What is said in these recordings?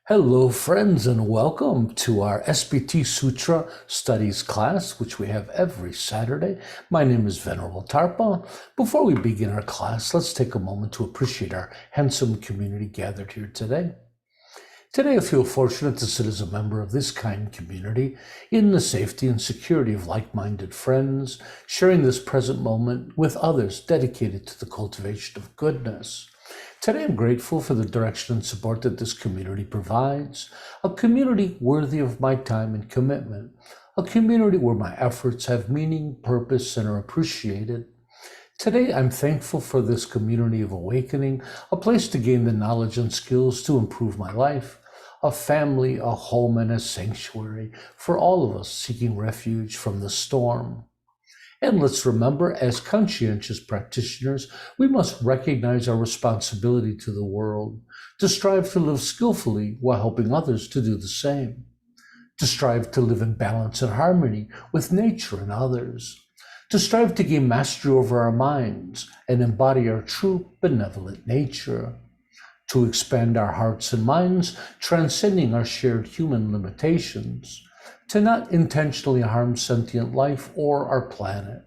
Hello, friends, and welcome to our SBT Sutra studies class, which we have every Saturday. My name is Venerable Tarpa. Before we begin our class, let's take a moment to appreciate our handsome community gathered here today. Today, I feel fortunate to sit as a member of this kind community in the safety and security of like-minded friends, sharing this present moment with others dedicated to the cultivation of goodness. Today, I'm grateful for the direction and support that this community provides, a community worthy of my time and commitment, a community where my efforts have meaning, purpose, and are appreciated. Today, I'm thankful for this community of awakening, a place to gain the knowledge and skills to improve my life, a family, a home, and a sanctuary for all of us seeking refuge from the storm. And let's remember, as conscientious practitioners, we must recognize our responsibility to the world, to strive to live skillfully while helping others to do the same, to strive to live in balance and harmony with nature and others, to strive to gain mastery over our minds and embody our true benevolent nature, to expand our hearts and minds, transcending our shared human limitations, to not intentionally harm sentient life or our planet,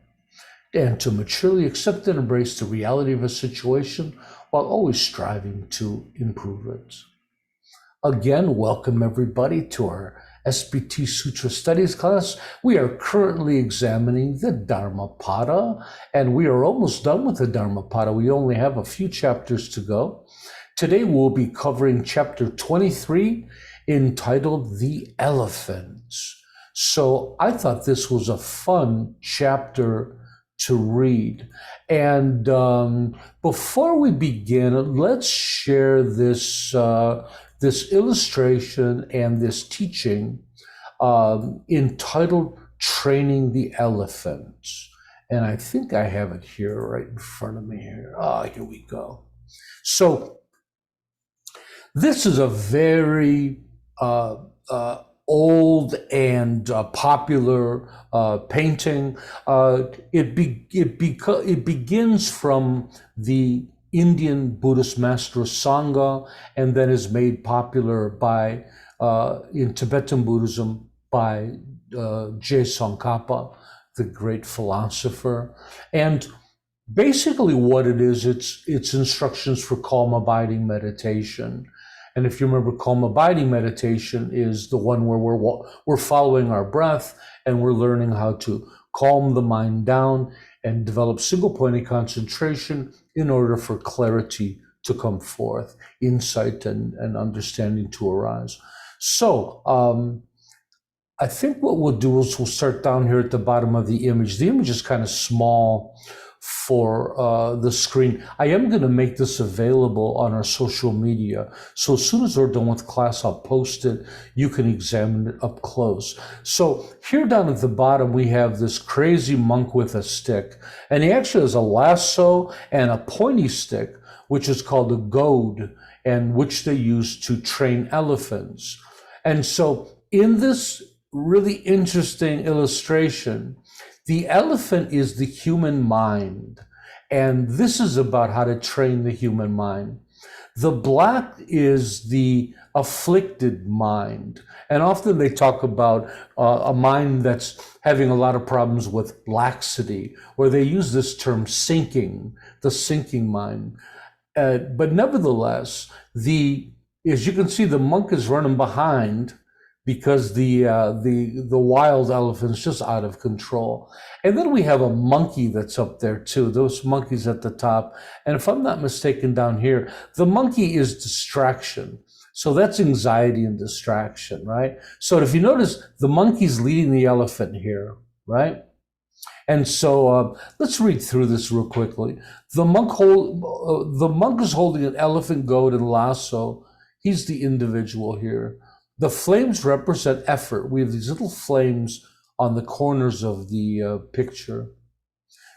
and to maturely accept and embrace the reality of a situation while always striving to improve it. Again, welcome everybody to our SBT Sutra Studies class. We are currently examining the Dhammapada, and we are almost done with the Dhammapada. We only have a few chapters to go. Today we'll be covering chapter 23, entitled The Elephant. So I thought this was a fun chapter to read. And before we begin, let's share this illustration and this teaching entitled Training the Elephant. And I think I have it here right in front of me here. Here we go. So this is a very old and popular painting. It begins from the Indian Buddhist master Sangha, and then is made popular by in Tibetan Buddhism by Je Tsongkhapa, the great philosopher. And basically, what it is, it's instructions for calm abiding meditation. And if you remember, calm abiding meditation is the one where we're following our breath and we're learning how to calm the mind down and develop single-pointed concentration in order for clarity to come forth, insight and understanding to arise. So I think what we'll do is we'll start down here at the bottom of the image. The image is kind of small for the screen. I am going to make this available on our social media. So as soon as we're done with class, I'll post it. You can examine it up close. So here down at the bottom, we have this crazy monk with a stick. And he actually has a lasso and a pointy stick, which is called a goad, and which they use to train elephants. And so in this really interesting illustration, the elephant is the human mind, and this is about how to train the human mind. The black is the afflicted mind, and often they talk about a mind that's having a lot of problems with laxity, or they use this term sinking, the sinking mind. But nevertheless, as you can see, the monk is running behind, because the wild elephant's just out of control. And then we have a monkey that's up there too, those monkeys at the top. And if I'm not mistaken down here, the monkey is distraction. So that's anxiety and distraction, right? So if you notice, the monkey's leading the elephant here, right? And so let's read through this real quickly. The monk is holding an elephant goad and lasso. He's the individual here. The flames represent effort. We have these little flames on the corners of the picture.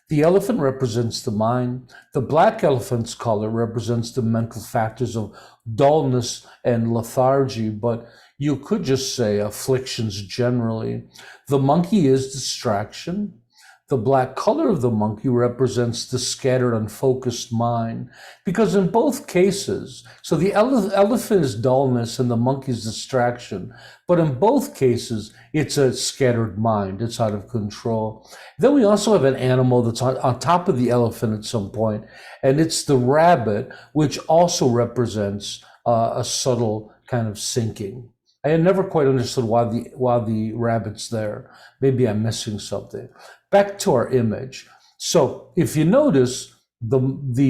The elephant represents the mind. The black elephant's color represents the mental factors of dullness and lethargy, but you could just say afflictions generally. The monkey is distraction. The black color of the monkey represents the scattered, unfocused mind. Because in both cases, so the elephant is dullness and the monkey is distraction. But in both cases, it's a scattered mind. It's out of control. Then we also have an animal that's on top of the elephant at some point, and it's the rabbit, which also represents a subtle kind of sinking. I had never quite understood why the rabbit's there. Maybe I'm missing something. Back to our image. So if you notice, the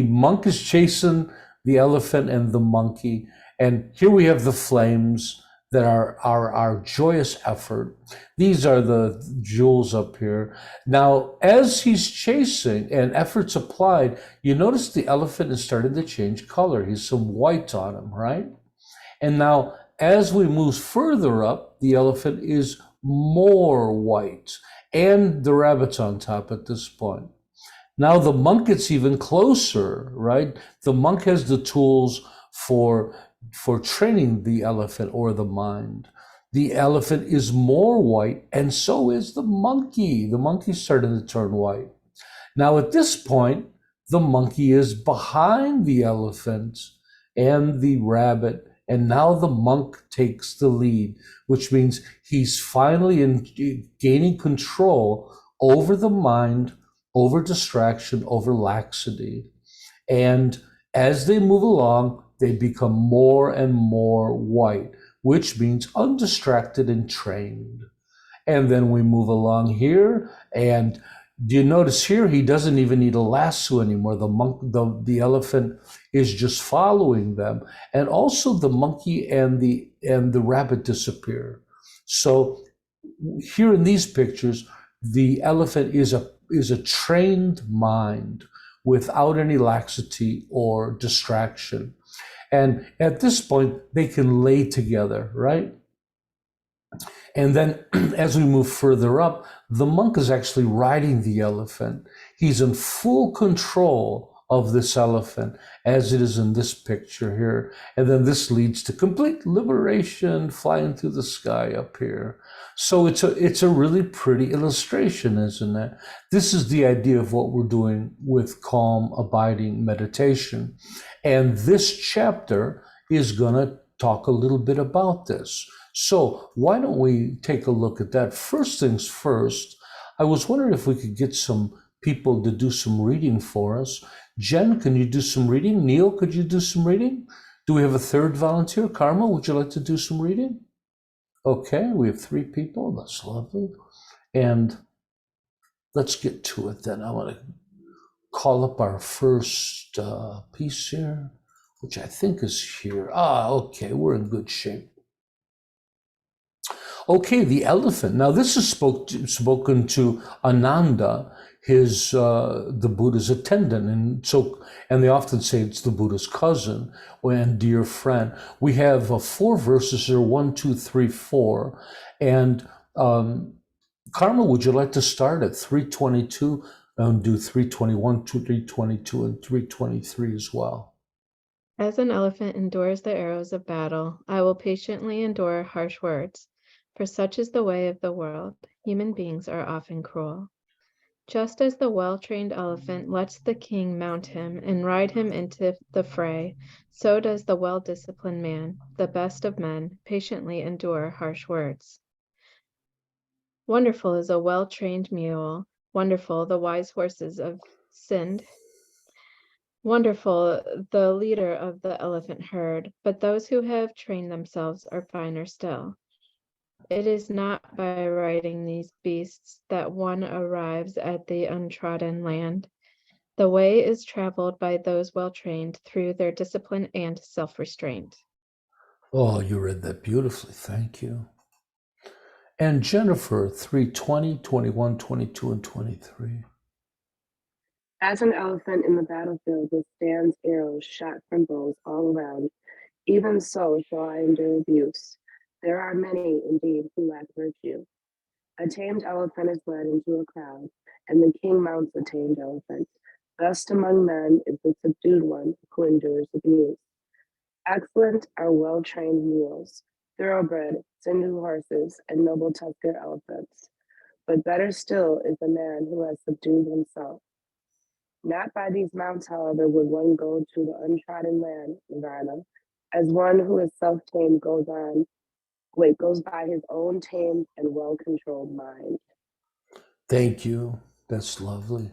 monk is chasing the elephant and the monkey, and here we have the flames that are our joyous effort. These are the jewels up here. Now, as he's chasing and effort's applied, you notice the elephant is starting to change color. He's some white on him, right? And now, as we move further up, the elephant is more white, and the rabbit's on top at this point. Now the monk gets even closer, right? The monk has the tools for training the elephant or the mind. The elephant is more white, and so is the monkey. The monkey's starting to turn white. Now at this point, the monkey is behind the elephant and the rabbit, and now the monk takes the lead, which means he's finally gaining control over the mind, over distraction, over laxity. And as they move along, they become more and more white, which means undistracted and trained. And then we move along here, and do you notice here he doesn't even need a lasso anymore? The elephant is just following them, and also the monkey and the rabbit disappear. So here in these pictures, the elephant is a trained mind without any laxity or distraction, and at this point they can lay together, right? And then as we move further up, the monk is actually riding the elephant. He's in full control of this elephant, as it is in this picture here. And then this leads to complete liberation, flying through the sky up here. So it's a really pretty illustration, isn't it? This is the idea of what we're doing with calm, abiding meditation. And this chapter is going to talk a little bit about this. So why don't we take a look at that? First things first, I was wondering if we could get some people to do some reading for us. Jen, can you do some reading? Neil, could you do some reading? Do we have a third volunteer? Karma, would you like to do some reading? Okay, we have 3 people. That's lovely. And let's get to it then. I want to call up our first piece here, which I think is here. Okay, we're in good shape. Okay, the elephant. Now this is spoken to Ananda, the Buddha's attendant, and they often say it's the Buddha's cousin and dear friend. We have 4 verses here, 1, 2, 3, 4, and Karma, would you like to start at 322 and do 321, 322, and 323 as well? As an elephant endures the arrows of battle, I will patiently endure harsh words. For such is the way of the world. Human beings are often cruel. Just as the well-trained elephant lets the king mount him and ride him into the fray, so does the well-disciplined man, the best of men, patiently endure harsh words. Wonderful is a well-trained mule, wonderful the wise horses of Sind. Wonderful the leader of the elephant herd, but those who have trained themselves are finer still. It is not by riding these beasts that one arrives at the untrodden land. The way is traveled by those well trained through their discipline and self-restraint. Oh, you read that beautifully. Thank you. And Jennifer, 320, 21, 22, and 23. As an elephant in the battlefield withstands arrows shot from bows all around, even so shall I endure abuse. There are many, indeed, who lack virtue. A tamed elephant is led into a crowd, and the king mounts a tamed elephant. Best among men is the subdued one who endures abuse. Excellent are well-trained mules, thoroughbred, sinew horses, and noble tusker elephants. But better still is the man who has subdued himself. Not by these mounts, however, would one go to the untrodden land, Nirvana, as one who is self-tamed goes by his own tamed and well-controlled mind. Thank you. That's lovely.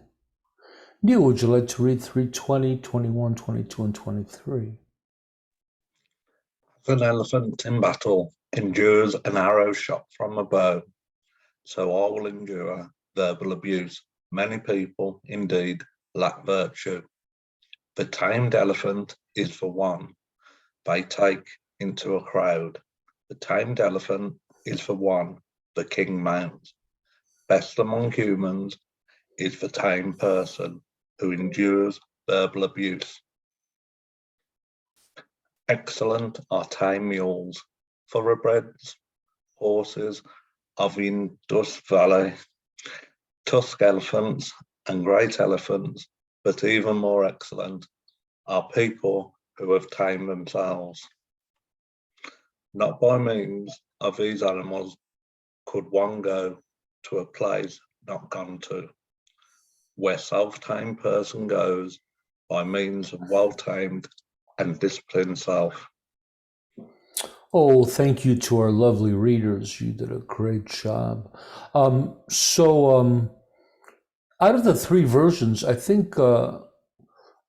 Neil, would you like to read 320, 21, 22, and 23? An elephant in battle endures an arrow shot from a bow, so I will endure verbal abuse. Many people, indeed, lack virtue. The tamed elephant is for one they take into a crowd. The tamed elephant is for one the king mounts. Best among humans is the tame person who endures verbal abuse. Excellent are tame mules, thoroughbreds, horses of the Indus Valley, tusk elephants and great elephants, but even more excellent are people who have tamed themselves. Not by means of these animals could one go to a place not gone to. Where self-tamed person goes by means of well-tamed and disciplined self. Oh, thank you to our lovely readers. You did a great job. Out of the three versions, I think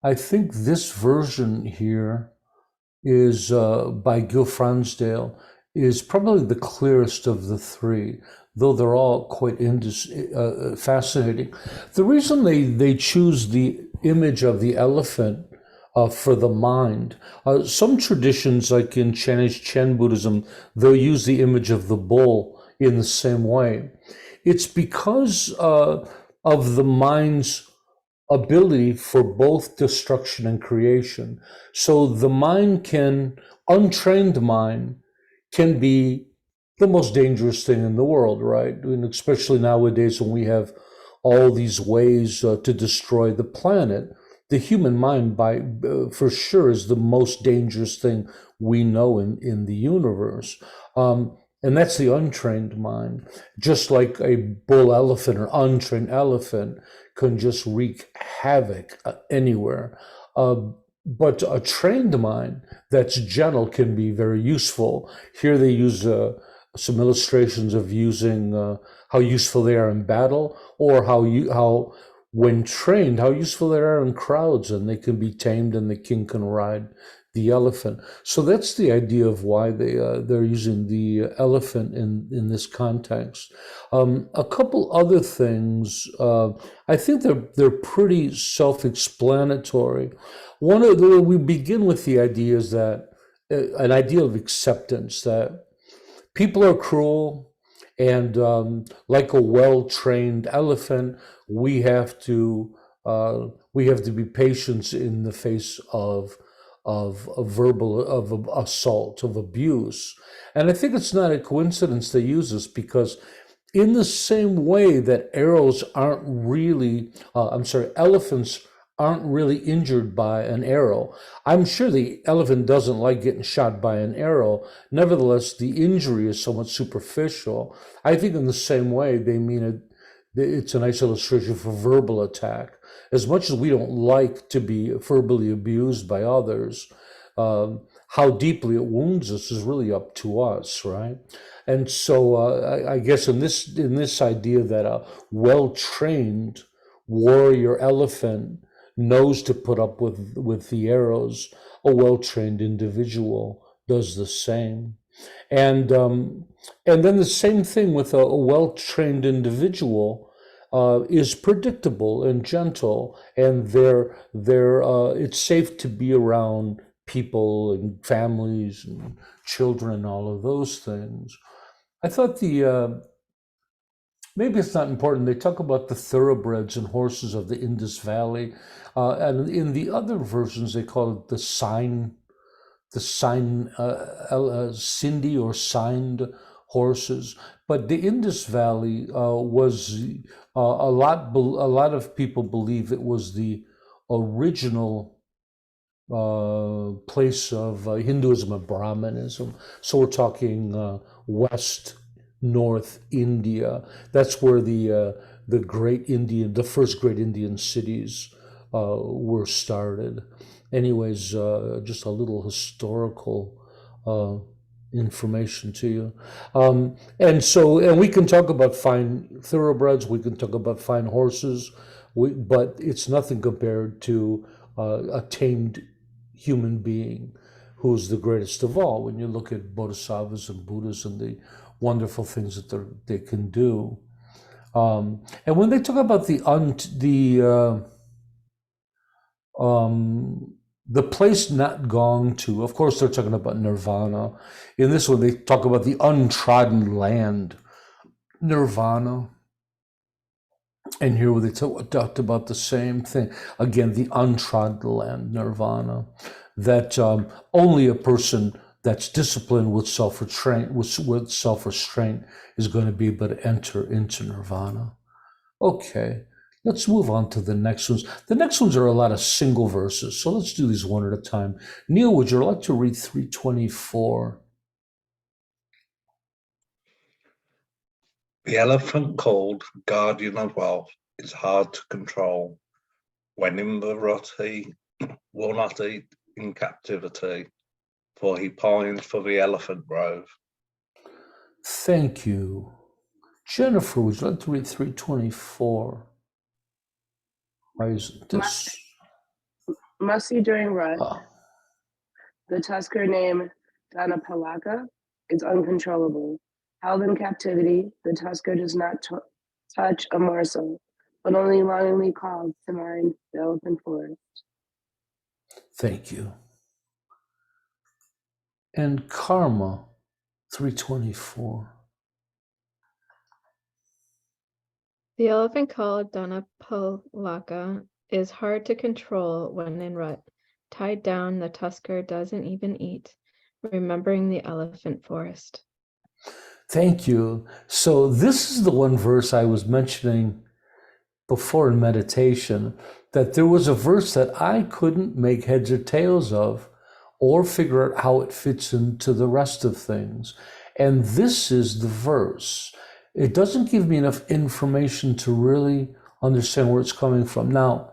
this version here is by Gil Fransdale is probably the clearest of the three, though they're all quite fascinating. The reason they choose the image of the elephant for the mind, some traditions, like in Chinese Chen Buddhism, they'll use the image of the bull in the same way. It's because of the mind's ability for both destruction and creation. So the untrained mind can be the most dangerous thing in the world, right? And especially nowadays when we have all these ways to destroy the planet, the human mind for sure is the most dangerous thing we know in the universe. And that's the untrained mind. Just like a bull elephant or untrained elephant can just wreak havoc anywhere. But a trained mind that's gentle can be very useful. Here they use some illustrations of using how useful they are in battle, or how when trained, how useful they are in crowds, and they can be tamed and the king can ride the elephant. So that's the idea of why they're using the elephant in this context. A couple other things, I think they're pretty self-explanatory. We begin with the idea is that an idea of acceptance, that people are cruel, and like a well-trained elephant, we have to be patient in the face of verbal assault, of abuse. And I think it's not a coincidence they use this, because in the same way that elephants aren't really injured by an arrow. I'm sure the elephant doesn't like getting shot by an arrow. Nevertheless, the injury is somewhat superficial. I think in the same way, they mean it's a nice illustration for verbal attack. As much as we don't like to be verbally abused by others, how deeply it wounds us is really up to us, right? And so I guess in this idea that a well-trained warrior elephant knows to put up with the arrows, a well-trained individual does the same. And then the same thing with a well-trained individual is predictable and gentle, and it's safe to be around people and families and children and all of those things. I thought maybe it's not important. They talk about the thoroughbreds and horses of the Indus Valley, and in the other versions they call it the Sindhi or signed horses. But the Indus Valley was a lot of people believe it was the original place of Hinduism and Brahmanism. So we're talking West North India. That's where the first great Indian cities were started. Anyways, just a little historical information to you. And we can talk about fine thoroughbreds, we can talk about fine horses, but it's nothing compared to a tamed human being who's the greatest of all. When you look at bodhisattvas and Buddhas and the wonderful things that they can do. And when they talk about the place not gone to, of course, they're talking about nirvana. In this one, they talk about the untrodden land, nirvana. And here they talked about the same thing. Again, the untrodden land, nirvana, that only a person that's disciplined with self-restraint, is going to be able to enter into nirvana. Okay. Let's move on to the next ones. The next ones are a lot of single verses, so let's do these one at a time. Neil, would you like to read 324? The elephant called guardian of wealth is hard to control. When in the rut he will not eat in captivity, for he pines for the elephant grove. Thank you. Jennifer, would you like to read 324? Why isn't this? Musty during rut, the tusker named Dhammapada is uncontrollable. Held in captivity, the tusker does not touch a morsel, but only longingly calls to mind the elephant forest. Thank you. And karma, 324. The elephant called Dhamapada is hard to control when in rut. Tied down, the tusker doesn't even eat, remembering the elephant forest. Thank you. So this is the one verse I was mentioning before in meditation, that there was a verse that I couldn't make heads or tails of or figure out how it fits into the rest of things. And this is the verse. It doesn't give me enough information to really understand where it's coming from. Now,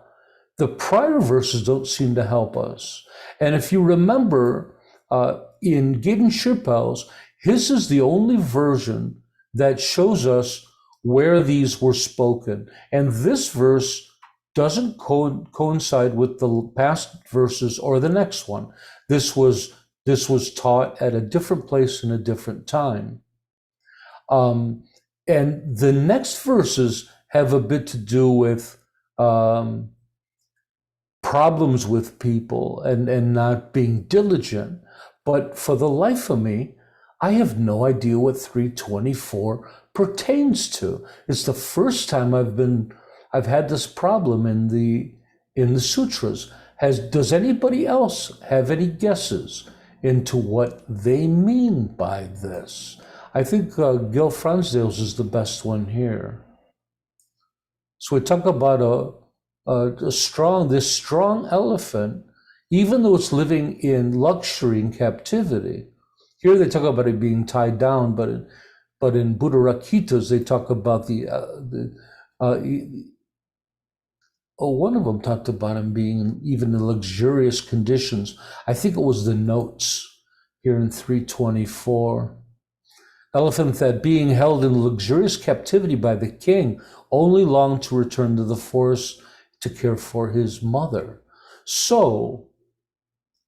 the prior verses don't seem to help us. And if you remember, in Giden Shirpal's, his is the only version that shows us where these were spoken. And this verse doesn't coincide with the past verses or the next one. This was taught at a different place in a different time. And the next verses have a bit to do with problems with people and not being diligent. But for the life of me, I have no idea what 324 pertains to. It's the first time I've had this problem in the sutras. Does anybody else have any guesses into what they mean by this? I think Gil Fransdale's is the best one here. So we talk about this strong elephant, even though it's living in luxury and captivity. Here they talk about it being tied down, but in Buddharakitas they talk about one of them talked about him being even in luxurious conditions. I think it was the notes here in 324. Elephant that being held in luxurious captivity by the king only longed to return to the forest to care for his mother. So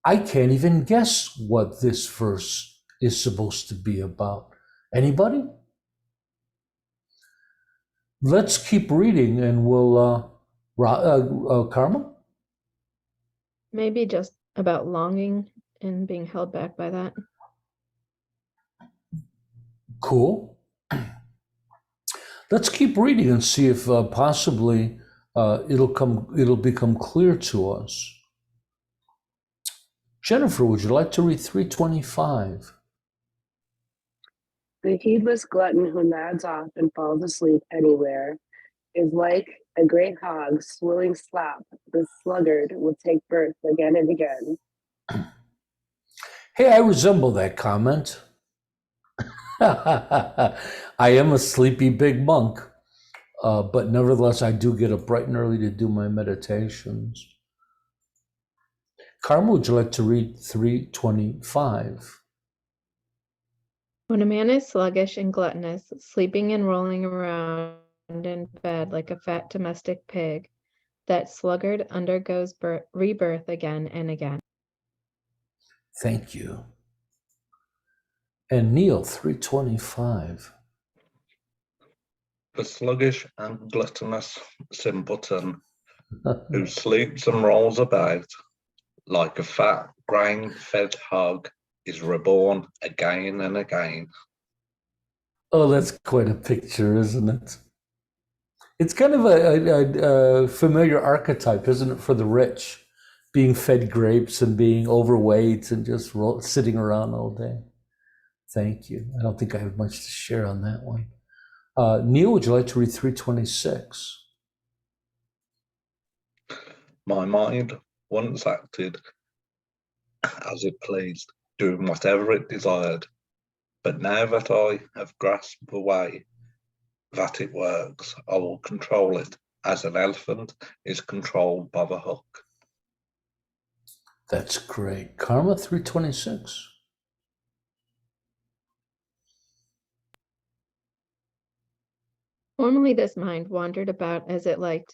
I can't even guess what this verse is supposed to be about. Anybody? Let's keep reading and we'll, Karma? Maybe just about longing and being held back by that. Cool. Let's keep reading and see if possibly it'll become clear to us. Jennifer, would you like to read 325? The heedless glutton who nods off and falls asleep anywhere is like a great hog swilling slop. The sluggard will take birth again and again. Hey, I resemble that comment. I am a sleepy big monk, but nevertheless, I do get up bright and early to do my meditations. Karma, would you like to read 325? When a man is sluggish and gluttonous, sleeping and rolling around in bed like a fat domestic pig, that sluggard undergoes rebirth again and again. Thank you. And Neil, 325. The sluggish and gluttonous simpleton who sleeps and rolls about like a fat, grain-fed hog is reborn again and again. Oh, that's quite a picture, isn't it? It's kind of a familiar archetype, isn't it, for the rich, being fed grapes and being overweight and just sitting around all day. Thank you. I don't think I have much to share on that one. Neil, would you like to read 326? My mind once acted as it pleased, doing whatever it desired. But now that I have grasped the way that it works, I will control it as an elephant is controlled by the hook. That's great. Karma, 326. Formerly this mind wandered about as it liked,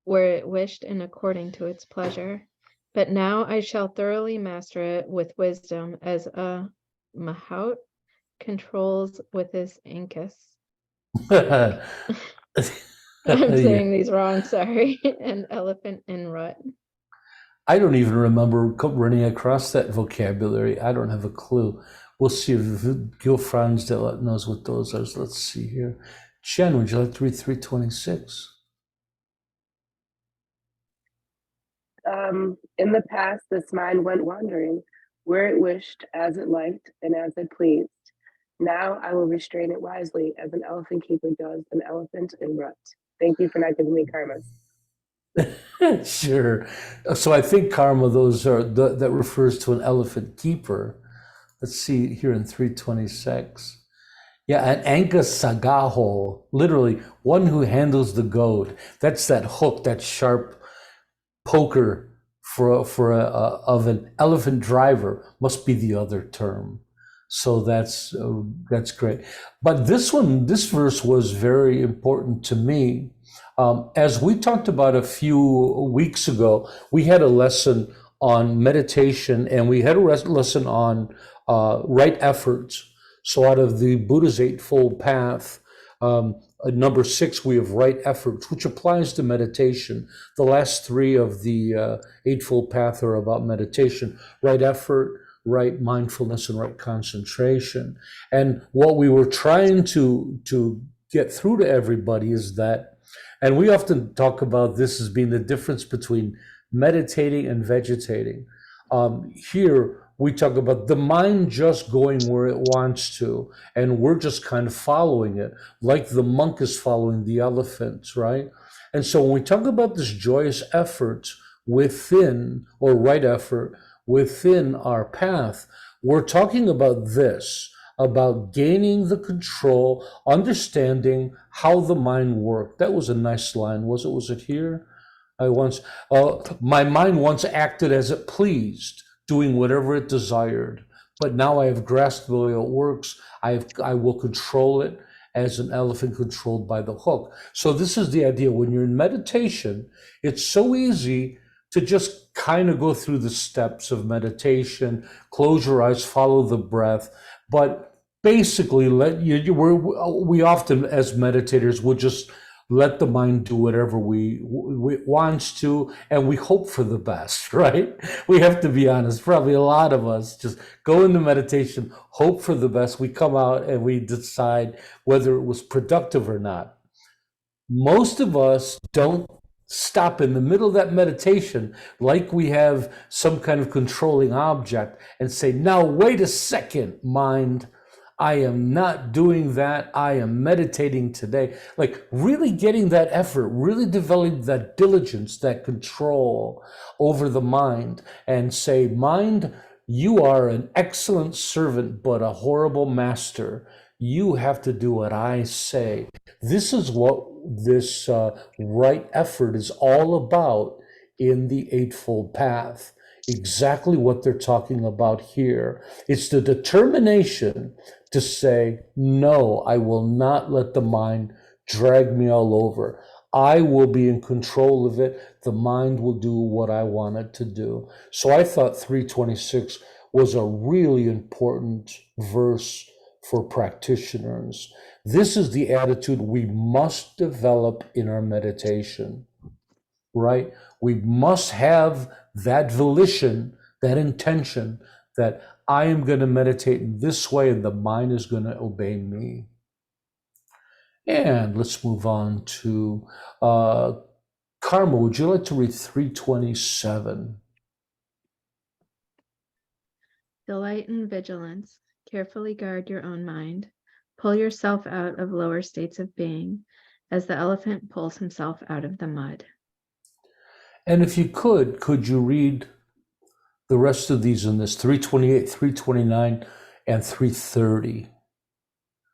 where it wished and according to its pleasure. But now I shall thoroughly master it with wisdom, as a mahout controls with his ankus. I'm saying these wrong, sorry. An elephant in rut. I don't even remember running across that vocabulary. I don't have a clue. We'll see if Gil Franz knows what those are. So let's see here. Jen, would you like to read 326? In the past, this mind went wandering, where it wished, as it liked, and as it pleased. Now I will restrain it wisely, as an elephant keeper does an elephant in rut. Thank you for not giving me karmas. Sure. So I think karma, those are that refers to an elephant keeper. Let's see here in 326. Yeah, an anka sagaho, literally one who handles the goad. That's that hook, that sharp poker of an elephant driver must be the other term. So that's great. But this verse was very important to me. As we talked about a few weeks ago, we had a lesson on meditation and we had a lesson on right efforts. So out of the Buddha's Eightfold Path, number 6, we have right efforts, which applies to meditation. The last 3 of the Eightfold Path are about meditation: right effort, right mindfulness, and right concentration. And what we were trying to get through to everybody is that, and we often talk about this as being the difference between meditating and vegetating. Here, we talk about the mind just going where it wants to, and we're just kind of following it, like the monk is following the elephant, right? And so when we talk about this joyous effort within, or right effort within our path, we're talking about this, about gaining the control, understanding how the mind worked. That was a nice line, was it here? My mind once acted as it pleased, doing whatever it desired. But now I have grasped the way it works. I will control it as an elephant controlled by the hook. So this is the idea. When you're in meditation, it's so easy to just kind of go through the steps of meditation, close your eyes, follow the breath. But basically, we often, as meditators, will just let the mind do whatever we wants to, and we hope for the best, right? We have to be honest. Probably a lot of us just go into meditation, hope for the best. We come out and we decide whether it was productive or not. Most of us don't stop in the middle of that meditation like we have some kind of controlling object and say, now, wait a second, mind. I am not doing that. I am meditating today. Like really getting that effort, really developing that diligence, that control over the mind, and say, mind, you are an excellent servant, but a horrible master. You have to do what I say. This is what this right effort is all about in the Eightfold Path. Exactly what they're talking about here. It's the determination to say, no, I will not let the mind drag me all over. I will be in control of it. The mind will do what I want it to do. So I thought 326 was a really important verse for practitioners. This is the attitude we must develop in our meditation, right? We must have that volition, that intention that I am going to meditate in this way and the mind is going to obey me. And let's move on to Karma. Would you like to read 327? Delight in vigilance. Carefully guard your own mind. Pull yourself out of lower states of being, as the elephant pulls himself out of the mud. And if you could you read the rest of these in this 328, 329, and 330?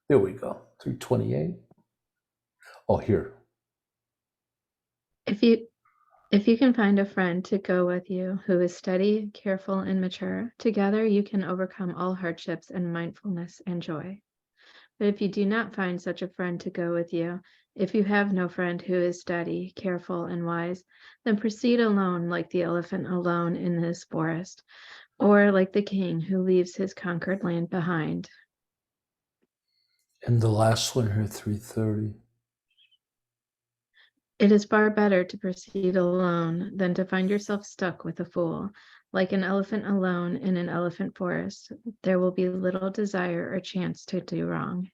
There we go. 328. Oh, here. If you can find a friend to go with you who is steady, careful, and mature, together you can overcome all hardships and mindfulness and joy. But if you do not find such a friend to go with you, if you have no friend who is steady, careful, and wise, then proceed alone like the elephant alone in his forest, or like the king who leaves his conquered land behind. And the last one here, 330. It is far better to proceed alone than to find yourself stuck with a fool. Like an elephant alone in an elephant forest, there will be little desire or chance to do wrong.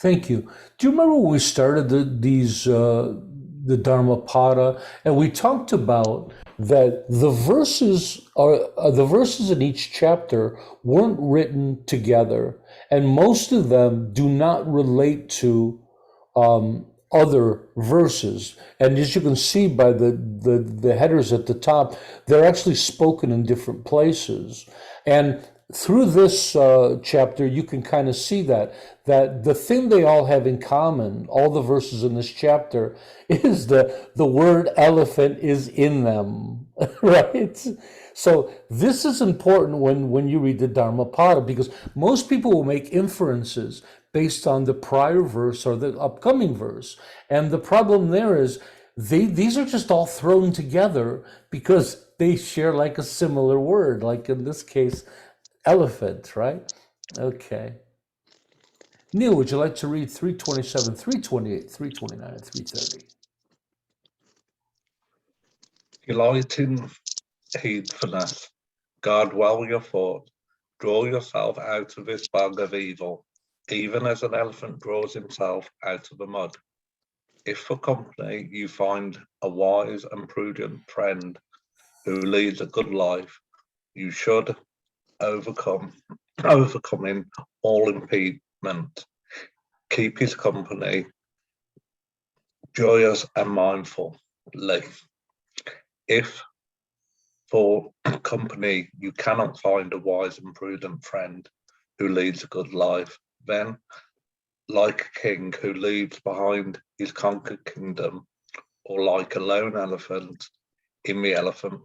Thank you. Do you remember when we started the Dhammapada, and we talked about that the verses in each chapter weren't written together, and most of them do not relate to other verses. And as you can see by the headers at the top, they're actually spoken in different places. And through this chapter, you can kind of see that the thing they all have in common, all the verses in this chapter, is that the word elephant is in them, right? So this is important when you read the Dhammapada, because most people will make inferences based on the prior verse or the upcoming verse. And the problem there is these are just all thrown together because they share like a similar word, like in this case, elephant, right? Okay. Neil, would you like to read 327, 328, 329, and 330? Delight in heedfulness. Guard well your thought. Draw yourself out of this bog of evil, even as an elephant draws himself out of the mud. If for company you find a wise and prudent friend who leads a good life, you should overcoming all impediment. Keep his company joyous and mindfully. If for company you cannot find a wise and prudent friend who leads a good life, then, like a king who leaves behind his conquered kingdom, or like a lone elephant in the elephant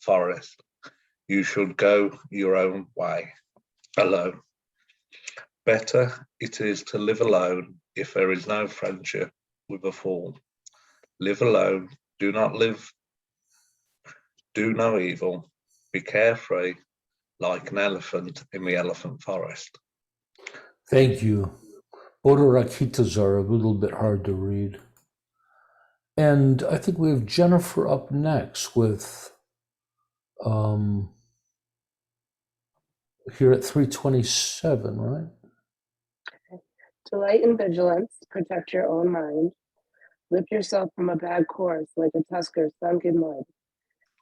forest, you should go your own way, alone. Better it is to live alone if there is no friendship with a fool. Live alone, do not live, do no evil, be carefree like an elephant in the elephant forest. Thank you. Bodharakitas are a little bit hard to read. And I think we have Jennifer up next with here at 327, right? Delight in vigilance, protect your own mind. Lift yourself from a bad course like a tusker sunk in mud.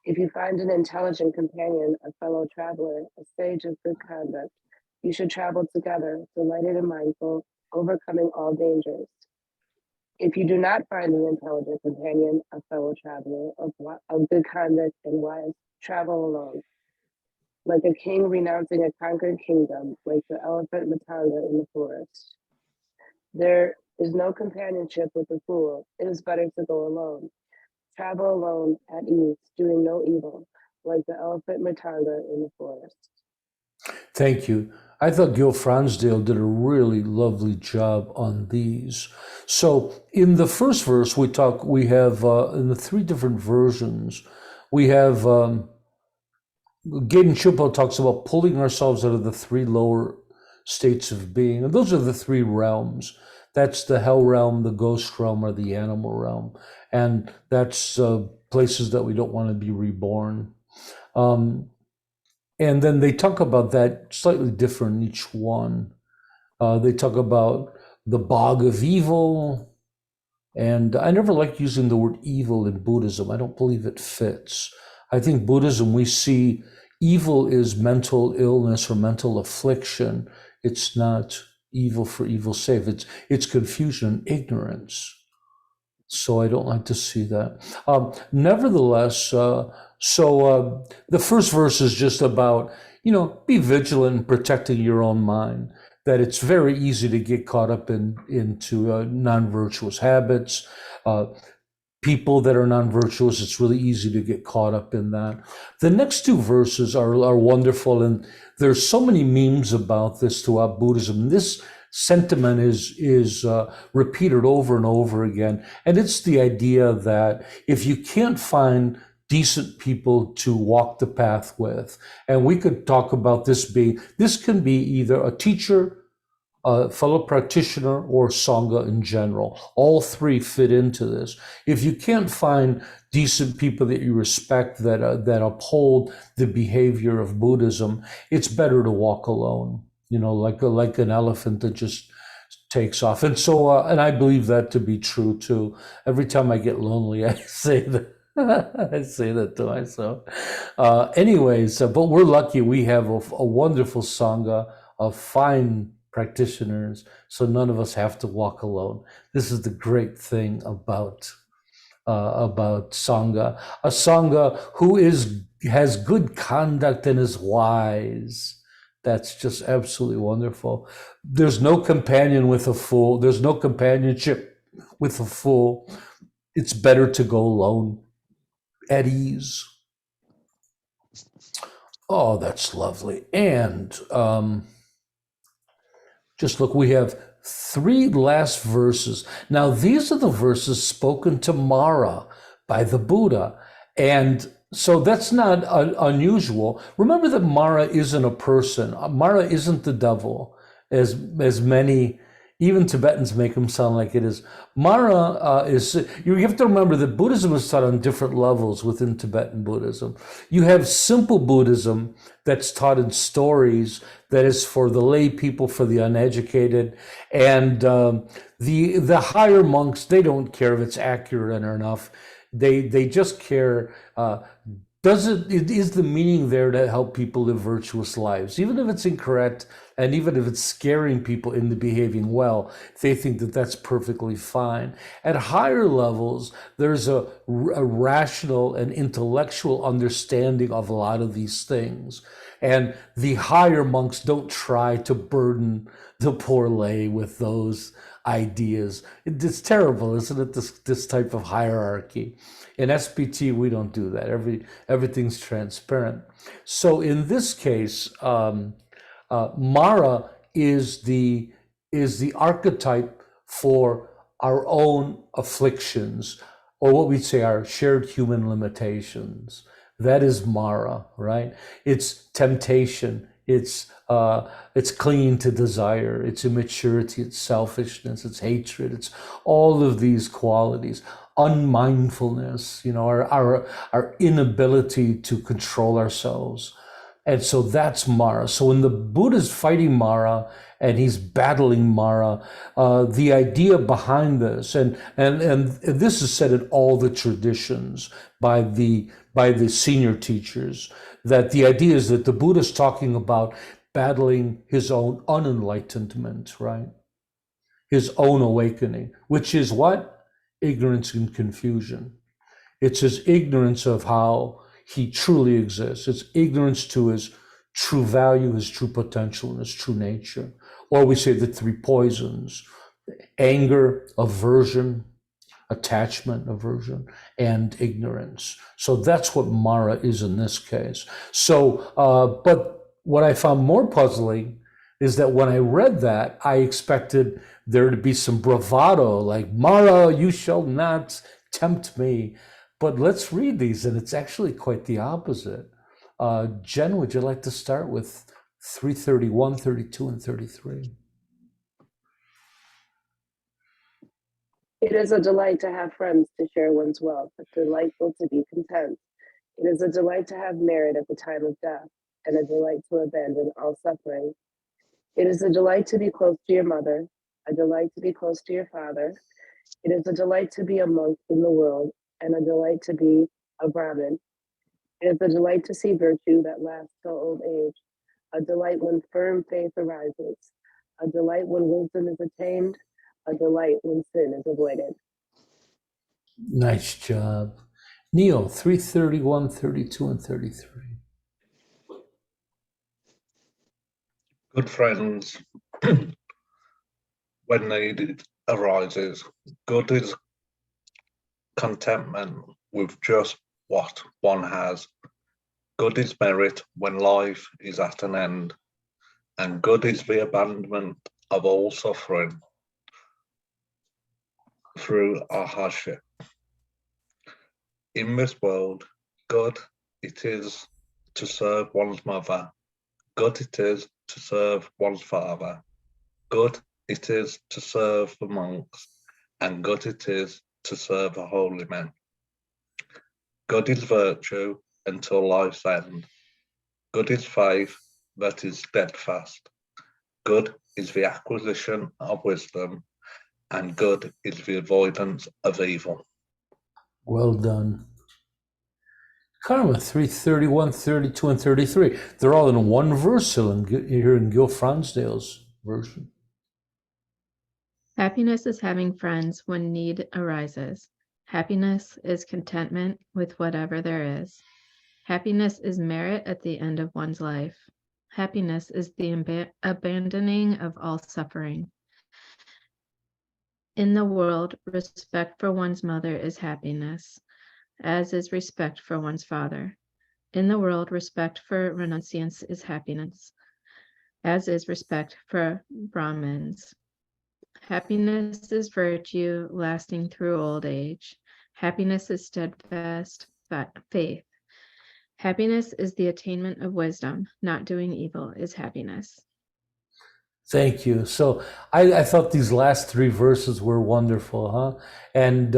If you find an intelligent companion, a fellow traveler, a sage of good conduct, you should travel together, delighted and mindful, overcoming all dangers. If you do not find an intelligent companion, a fellow traveler of good conduct and wise, travel alone. like a king renouncing a conquered kingdom, like the elephant Matanga in the forest. There is no companionship with the fool. It is better to go alone. Travel alone at ease, doing no evil, like the elephant Matanga in the forest. Thank you. I thought Gil Fransdale did a really lovely job on these. So in the first verse, we have in the three different versions, we have Gaiden Shupo talks about pulling ourselves out of the three lower states of being. And those are the three realms. That's the hell realm, the ghost realm, or the animal realm. And that's places that we don't want to be reborn. And then they talk about that slightly different in each one. They talk about the bog of evil. And I never like using the word evil in Buddhism. I don't believe it fits. I think Buddhism, we see evil is mental illness or mental affliction. It's not evil for evil's sake. It's confusion and ignorance. So I don't like to see that. Nevertheless, the first verse is just about, be vigilant in protecting your own mind, that it's very easy to get caught up into non-virtuous habits. People that are non-virtuous, it's really easy to get caught up in that. The next two verses are wonderful, and there's so many memes about this throughout Buddhism. This sentiment is repeated over and over again, and it's the idea that if you can't find decent people to walk the path with, and we could talk about this can be either a teacher, a fellow practitioner, or Sangha in general. All three fit into this. If you can't find decent people that you respect that uphold the behavior of Buddhism, it's better to walk alone. Like an elephant that just takes off. And so, and I believe that to be true too. Every time I get lonely, I say that. I say that to myself. Anyways, but we're lucky. We have a wonderful Sangha of fine practitioners, so none of us have to walk alone. This is the great thing about Sangha. A Sangha who has good conduct and is wise. That's just absolutely wonderful. There's no companion with a fool. There's no companionship with a fool. It's better to go alone at ease. Oh, that's lovely. And just look, we have three last verses. Now, these are the verses spoken to Mara by the Buddha. And so that's not unusual. Remember that Mara isn't a person. Mara isn't the devil, as many, even Tibetans make him sound like it is. Mara you have to remember that Buddhism is taught on different levels within Tibetan Buddhism. You have simple Buddhism that's taught in stories, that is for the lay people, for the uneducated. And the higher monks, they don't care if it's accurate or enough. They just care, is the meaning there to help people live virtuous lives? Even if it's incorrect, and even if it's scaring people into behaving well, they think that that's perfectly fine. At higher levels, there's a rational and intellectual understanding of a lot of these things. And the higher monks don't try to burden the poor lay with those ideas. It's terrible, isn't it? This type of hierarchy. In SPT, we don't do that. Everything's transparent. So in this case, Mara is the archetype for our own afflictions, or what we'd say our shared human limitations. That is Mara, right? It's temptation. It's clinging to desire. It's immaturity. It's selfishness. It's hatred. It's all of these qualities. Unmindfulness. Our inability to control ourselves. And so that's Mara. So when the Buddha's fighting Mara and he's battling Mara, the idea behind this, and this is said in all the traditions by the senior teachers, that the idea is that the Buddha's talking about battling his own unenlightenment, right? His own awakening, which is what? Ignorance and confusion. It's his ignorance of how he truly exists. It's ignorance to his true value, his true potential, and his true nature. Or we say the three poisons: anger, aversion, attachment, aversion, and ignorance. So that's what Mara is in this case. So, but what I found more puzzling is that when I read that, I expected there to be some bravado, like, Mara, you shall not tempt me. But let's read these, and it's actually quite the opposite. Jen, would you like to start with 331, 32, and 33? It is a delight to have friends to share one's wealth, delightful to be content. It is a delight to have merit at the time of death, and a delight to abandon all suffering. It is a delight to be close to your mother, a delight to be close to your father. It is a delight to be a monk in the world, and a delight to be a Brahmin. It is a delight to see virtue that lasts till old age, a delight when firm faith arises, a delight when wisdom is attained, a delight when sin is avoided. Nice job. Neil, 331, 32, and 33. Good friends, when needed, arises. Good is contentment with just what one has. Good is merit when life is at an end. And good is the abandonment of all suffering through our hardship. In this world, good it is to serve one's mother. Good it is to serve one's father. Good it is to serve the monks, and good it is to serve the holy men. Good is virtue until life's end. Good is faith that is steadfast. Good is the acquisition of wisdom, and good is the avoidance of evil. Well done. Karma, 331, 32, and 33. They're all in one verse here in Gil Fronsdale's version. Happiness is having friends when need arises. Happiness is contentment with whatever there is. Happiness is merit at the end of one's life. Happiness is the abandoning of all suffering. In the world, respect for one's mother is happiness, as is respect for one's father. In the world, respect for renunciants is happiness, as is respect for Brahmins. Happiness is virtue lasting through old age. Happiness is steadfast faith. Happiness is the attainment of wisdom. Not doing evil is happiness. Thank you. So I thought these last three verses were wonderful, huh? And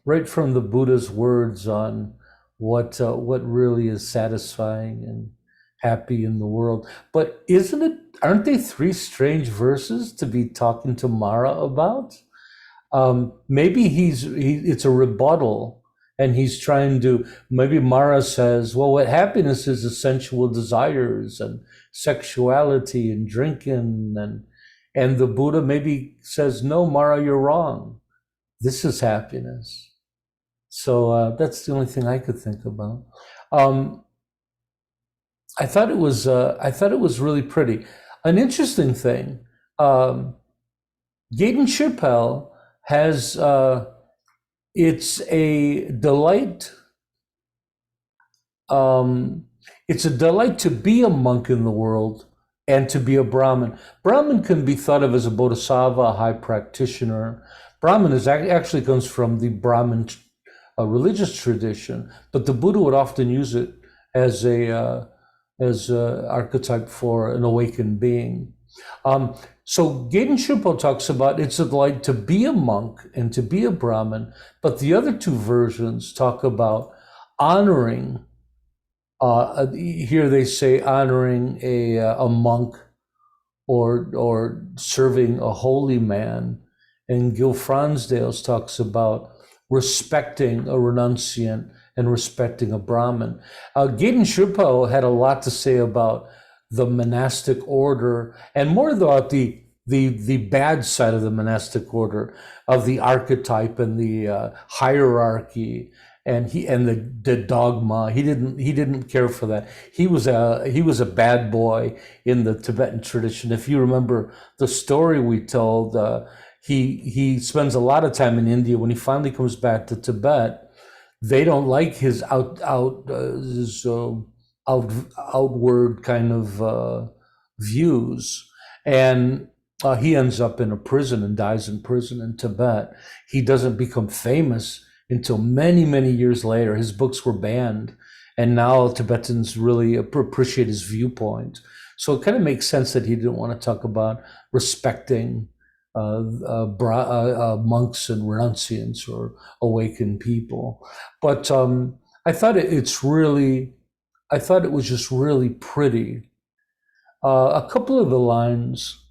right from the Buddha's words on what really is satisfying and happy in the world. But aren't they three strange verses to be talking to Mara about? Maybe it's a rebuttal, and he's trying to, maybe Mara says, well, what happiness is sensual desires and sexuality and drinking, and the Buddha maybe says, no, Mara, you're wrong. This is happiness. So that's the only thing I could think about. I thought it was really pretty. An interesting thing, Gaten Chipel has it's a delight. It's a delight to be a monk in the world and to be a Brahmin. Brahmin can be thought of as a bodhisattva, a high practitioner. Brahmin actually comes from the Brahmin religious tradition, but the Buddha would often use it as a archetype for an awakened being. So Gaten Chimpo talks about it's a delight to be a monk and to be a Brahmin, but the other two versions talk about honoring. Here they say honoring a monk or serving a holy man, and Gil Fronsdale's talks about respecting a renunciant and respecting a Brahmin. Gaten Chimpo had a lot to say about the monastic order, and more about the bad side of the monastic order, of the archetype and the hierarchy, and the dogma. He didn't care for that. He was a bad boy in the Tibetan tradition. If you remember the story we told, he spends a lot of time in India. When he finally comes back to Tibet, they don't like his outward kind of views, and he ends up in a prison and dies in prison in Tibet. He doesn't become famous until many, many years later. His books were banned, and now Tibetans really appreciate his viewpoint. So it kind of makes sense that he didn't want to talk about respecting monks and renunciants or awakened people. But I thought it was just really pretty. A couple of the lines.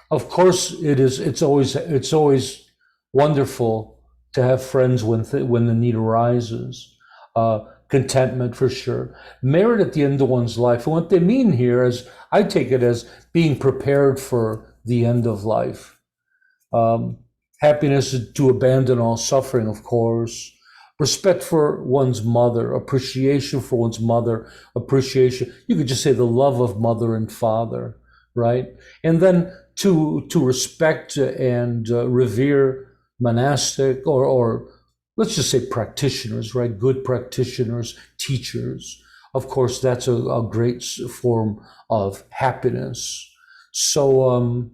Of course, it's always wonderful to have friends when the need arises. Contentment for sure. Merit at the end of one's life. And what they mean here is, I take it as being prepared for the end of life. Happiness is to abandon all suffering, of course. Respect for one's mother, appreciation for one's mother, appreciation. You could just say the love of mother and father, right? And then to respect and revere monastic or let's just say practitioners, right? Good practitioners, teachers. Of course, that's a great form of happiness. So,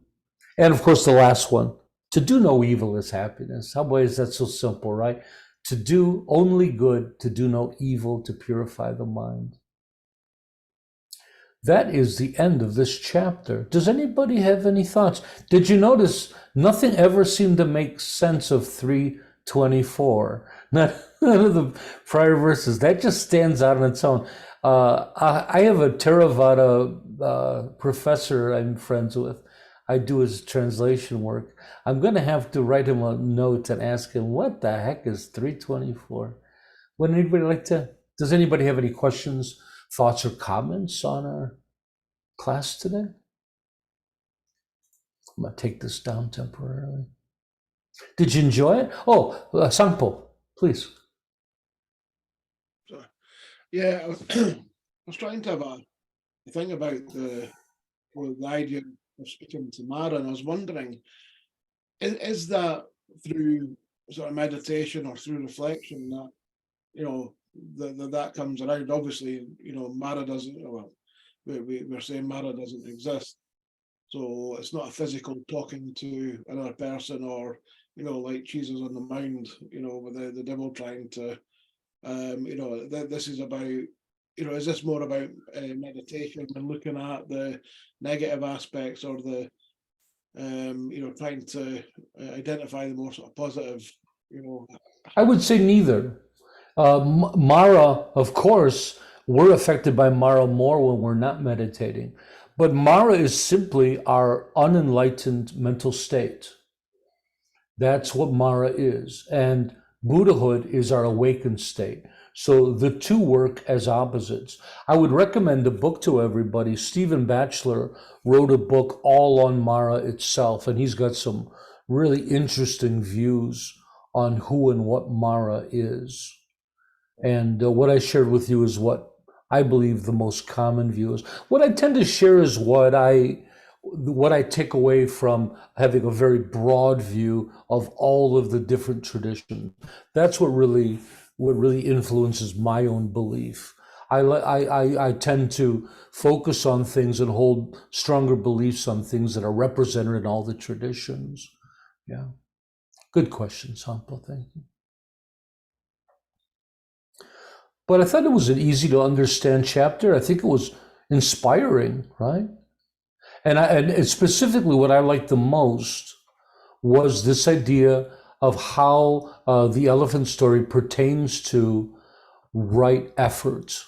and of course, the last one, to do no evil is happiness. How is that so simple, right? To do only good, to do no evil, to purify the mind. That is the end of this chapter. Does anybody have any thoughts? Did you notice nothing ever seemed to make sense of 324? None of the prior verses. That just stands out on its own. I have a Theravada professor I'm friends with. I do his translation work. I'm going to have to write him a note and ask him, what the heck is 324? Does anybody have any questions, thoughts, or comments on our class today? I'm going to take this down temporarily. Did you enjoy it? Oh, Sangpo, please. So, yeah, I was trying to have a thing about the idea of speaking to Mara, and I was wondering, is that through sort of meditation or through reflection that, that comes around? Obviously, Mara doesn't, well, we're saying Mara doesn't exist. So it's not a physical talking to another person, or, like Jesus on the mound, with the devil trying to, this is about, is this more about meditation and looking at the negative aspects, or the, trying to identify the more sort of positive, I would say neither. Mara, of course, we're affected by Mara more when we're not meditating. But Mara is simply our unenlightened mental state. That's what Mara is. And Buddhahood is our awakened state. So the two work as opposites. I would recommend a book to everybody. Stephen Batchelor wrote a book all on Mara itself, and he's got some really interesting views on who and what Mara is. And what I shared with you is what I believe the most common view is. What I tend to share is what I take away from having a very broad view of all of the different traditions. That's what really influences my own belief. I tend to focus on things and hold stronger beliefs on things that are represented in all the traditions. Yeah. Good question, Sampo. Thank you. But I thought it was an easy to understand chapter. I think it was inspiring, right? And specifically what I liked the most was this idea of how the elephant story pertains to right effort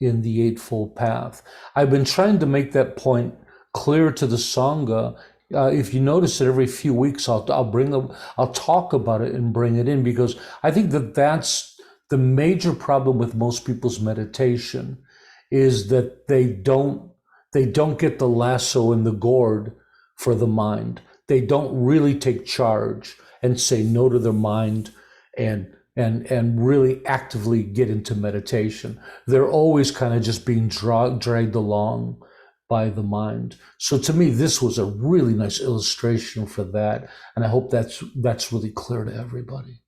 in the Eightfold Path. I've been trying to make that point clear to the Sangha. If you notice that every few weeks I'll talk about it and bring it in, because I think that's the major problem with most people's meditation, is that they don't get the lasso and the gourd for the mind. They don't really take charge and say no to their mind and and really actively get into meditation. They're always kind of just being dragged along by the mind. So to me, this was a really nice illustration for that, and I hope that's really clear to everybody.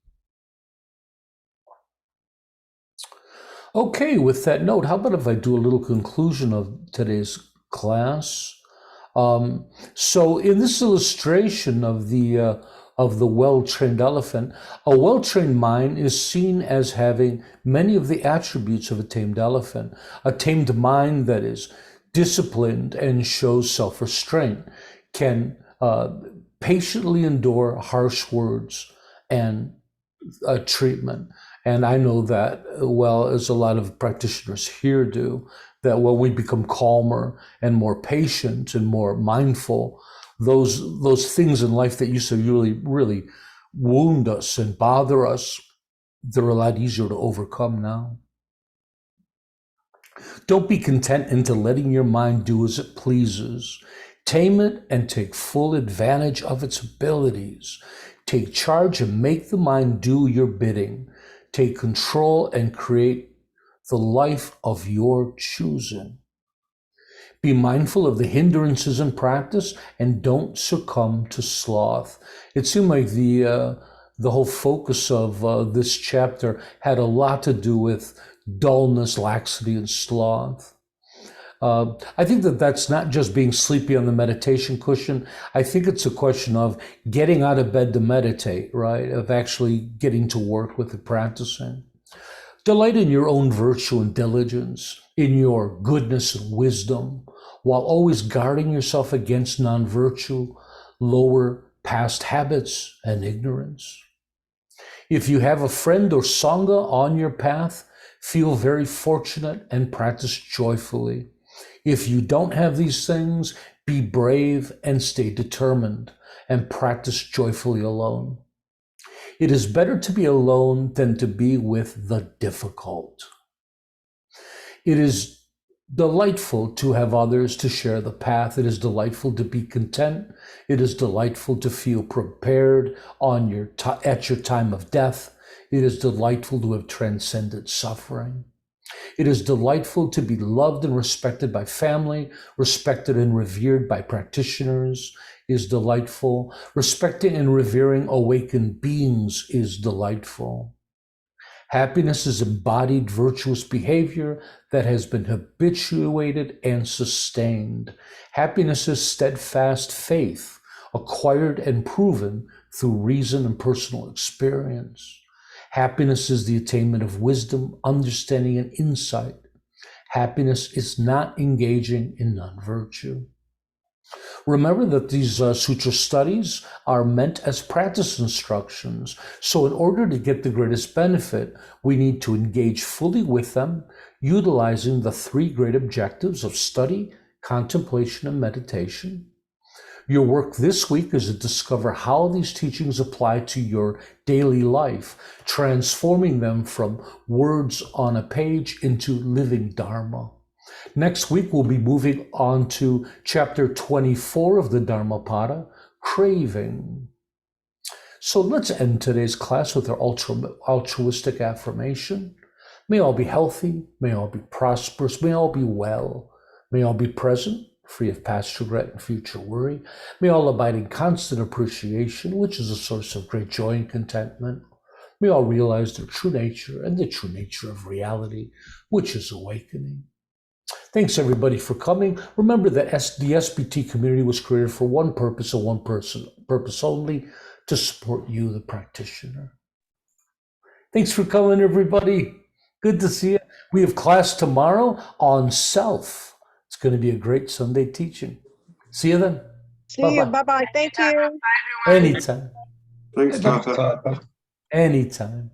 Okay, with that note, how about if I do a little conclusion of today's class? So in this illustration of the well-trained elephant, a well-trained mind is seen as having many of the attributes of a tamed elephant. A tamed mind that is disciplined and shows self-restraint can patiently endure harsh words and treatment. And I know that, well, as a lot of practitioners here do, that when we become calmer and more patient and more mindful, those things in life that used to really wound us and bother us, they're a lot easier to overcome now. Don't be content into letting your mind do as it pleases. Tame it and take full advantage of its abilities. Take charge and make the mind do your bidding. Take control and create the life of your choosing. Be mindful of the hindrances in practice and don't succumb to sloth. It seemed like the whole focus of this chapter had a lot to do with dullness, laxity, and sloth. I think that's not just being sleepy on the meditation cushion. I think it's a question of getting out of bed to meditate, right? Of actually getting to work with it, practicing. Delight in your own virtue and diligence, in your goodness and wisdom, while always guarding yourself against non-virtue, lower past habits, and ignorance. If you have a friend or sangha on your path, feel very fortunate and practice joyfully. If you don't have these things, be brave and stay determined and practice joyfully alone. It is better to be alone than to be with the difficult. It is delightful to have others to share the path. It is delightful to be content. It is delightful to feel prepared at your time of death. It is delightful to have transcended suffering. It is delightful to be loved and respected by family, respected and revered by practitioners is delightful. Respecting and revering awakened beings is delightful. Happiness is embodied virtuous behavior that has been habituated and sustained. Happiness is steadfast faith, acquired and proven through reason and personal experience. Happiness is the attainment of wisdom, understanding, and insight. Happiness is not engaging in non-virtue. Remember that these sutra studies are meant as practice instructions. So in order to get the greatest benefit, we need to engage fully with them, utilizing the three great objectives of study, contemplation, and meditation. Your work this week is to discover how these teachings apply to your daily life, transforming them from words on a page into living Dharma. Next week, we'll be moving on to chapter 24 of the Dhammapada, Craving. So let's end today's class with our altruistic affirmation. May all be healthy, may all be prosperous, may all be well, may all be present, free of past regret and future worry. May all abide in constant appreciation, which is a source of great joy and contentment. May all realize their true nature and the true nature of reality, which is awakening. Thanks everybody for coming. Remember that the SBT community was created for one purpose and one purpose only, to support you, the practitioner. Thanks for coming, everybody. Good to see you. We have class tomorrow on self. It's going to be a great Sunday teaching. See you then. See you. Bye-bye. Thank you. Anytime. Thanks, Tata. Anytime.